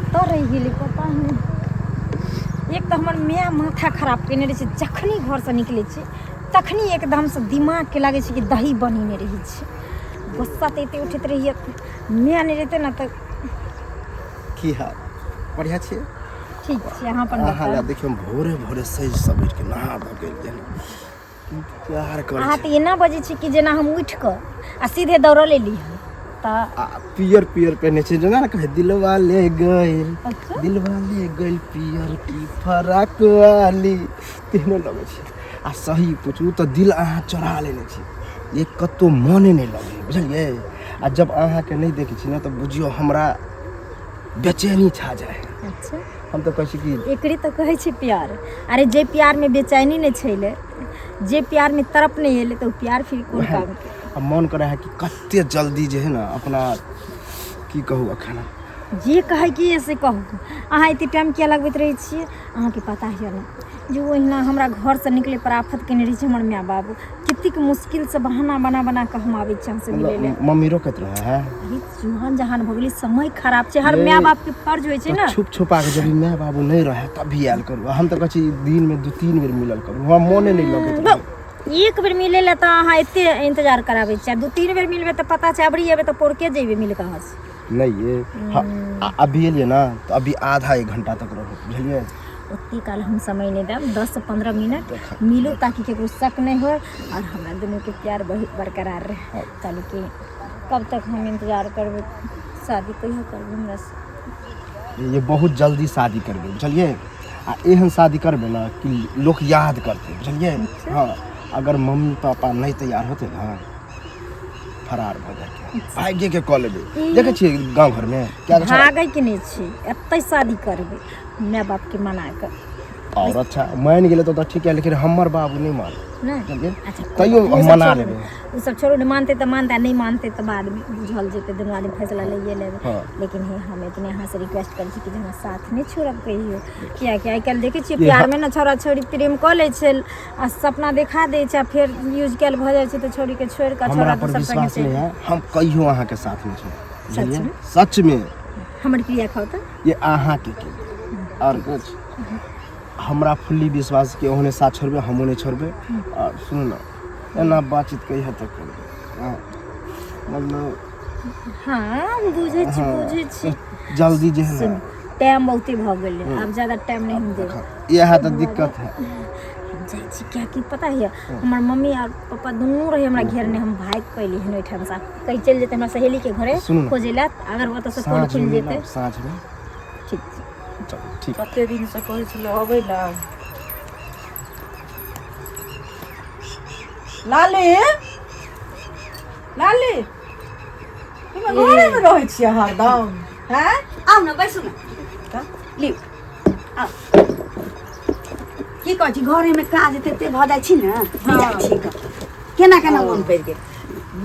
कतऽ रहि गेली पता नहीं। एक तो हमार माय माथा खराब केने रहे जखनी घर से निकले तखनी एकदम से दिमाग के लगे कि दही बनेने रही गुस्सा ते उठत रही माय नहीं रहते ना तो की हाल बढ़िया छे ठीक छे। यहाँ पर अहाँ देखियो भोरे भोरे सज सबेर के नहा ध गेल प्यार कर अहाँ तो एना बजे छी कि जेना हम उठ क आ सीधे दौड़ल एली ता पियर पियर पहने छे जना कहे दिलवा ले गइल दिलवा ले गइल पियर की फराक वाली तेनो लगे छे आ सही पूछू तो दिल अहाँ चढ़ा लेने छे ये कतो मने नहीं लगे बुझलिए आ जब अहाँ के नहीं देखे छी ना तो बुझियो हमरा बेचैनी छा जाए। अच्छा हम तो कहै छी कि एकरी तो कहै छी प्यार। अरे जे प्यार में बेचैनी नहीं छैले जे प्यार में तरफ नहीं एले तो प्यार फिर कोन काम के। अब मन करे है कि कते जल्दी जे है ना अपना की कहू अखन जे कहे कि ऐसे कहू अहाँ इतने टाइम किया लगबैत रहे छिए अहाँ के पता है ना जो ओहिना हमरा घर से निकले पर आफत केने रही हमर माय बाबू कितनी मुश्किल से बहाना बना बना के हम आवे छन से मिले ले मम्मी रोकत रहे है। अरे जुहान जहान भगली समय खराब छे हर माय बाप के फर्ज होय छे ना छुप छुपा के जब माय बाबू नहीं रहे तब भी आयल करू। हम तो कहै छी दिन में 2-3 बेर मिलल करू हम मोने नहीं लगत रहे। एक बेर मिले ले त अहाँ एते इंतजार करावे छ 2-3 बेर मिलबे त पता छ अबरी एबे त पोरके जेबे मिल कहां से नहीं ये अभी एलिए ना तो अभी आधा 1 घंटा तक रहो बुझलिए उतनी काल हम समय नहीं देव 10 से 15 मिनट मिलो ताकि केकरो शक नहीं हो और हमरा दोनों के प्यार बहुत बरकरार रहे। चलो कि कब तक हम इंतजार करबे शादी कहिया करबे हमरा से ये बहुत जल्दी शादी करबे बुझलिए आ एहन शादी करबे ना कि लोग याद करते बुझलिए। हां अगर मम्मी पापा नहीं तैयार होते ना फरार भ जाते भाग्य के कॉल लेबे देखे छी गांव घर में क्या भागे के नहीं छी एतै शादी करबे माय बाप के मना कर और अच्छा मान गेले तो ठीक है लेकिन हमर बाबू नहीं मान नहीं अच्छा तइयो मना लेबे उ सब छोड़ो मानते तो मानता नहीं मानते तो बाद में बुझल जेते दोनों आदमी फैसला ले लेबे। लेकिन हे हम इतने यहाँ से रिक्वेस्ट कर छी कि हमरा साथ नहीं छोड़ब कहियो किया कि आई कल देखे छी प्यार में ना छोरा छोरी प्रेम क ले छै आ सपना देखा दे छै फिर यूज कैल भ जाय छै तो छोरी के छोड़ के छोरा दूसर संगे छै हम कहियो अहाँ के साथ में छै सच में हमर क्रिया खाओ त ये अहाँ के और कुछ हमरा फुल्ली विश्वास के ओहने साथ छोड़बे हमो नहीं छोड़बे। और सुनो ना एना बातचीत कहिया तक करबे मतलब हां बुझे छी जल्दी जे है ना टाइम बहुते भ गेल अब ज्यादा टाइम नहीं हम देब यह तो दिक्कत है। हम जाय छी क्या की पता है हमर मम्मी और पापा दोनों रहे हमरा घेरने हम भाग कैली हन ओठम से कहीं चल जेते हमरा सहेली के घरे खोजेला अगर वो तो से फोन खुल जेते साँझ में ठीक चलो ठीक कते दिन से कहै छलो अबै ला लाली लाली तुम घरे में रहै छियै हरदम हैं आउ न बैसु न लिउ आ की कहै छी घरे में काज तेते भ जाइ छी न ठीक केना केना मन पड़ि गेल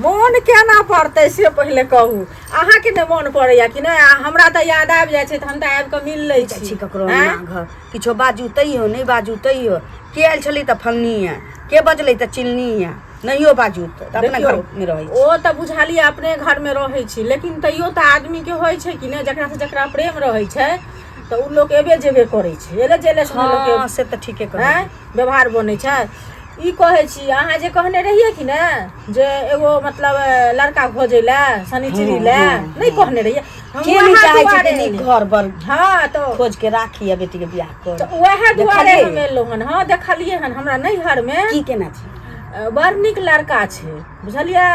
मन केना पड़तै से पहिले कहू अहाँ के ने मन पड़ैया कि नहीं हमरा त याद आबि जाइ छै त हम त आबि के मिल लै छी ककरो घर किछो बाजू तैयो नहीं बाजू तैयो के आयल छली त फलनी है के बजलै त चिलनी है नहियो बाजू त अपना घर में रहै छी ओ त बुझाली अपने घर में रहै छी लेकिन तैयो त आदमी के होय छै कि नहीं जकरा से जकरा प्रेम रहै छै त उ लोग एबे जेबे करै छै एले जेले से लोग के से त ठीके कहै व्यवहार बनै छै। ई कहै छी अहाँ जे कहने रहिए कि ने जे एगो मतलब लड़का खोजे ला शनिचरी ला नहीं कहने रहिए के नहीं चाहे छै कि घर बर हां तो खोज के राखी आ बेटी के बियाह कर तो वह दुआरे हम एलो हन हां देखलिए हन हमरा नैहर में की केना छै बड़ निक लड़का छै बुझलिए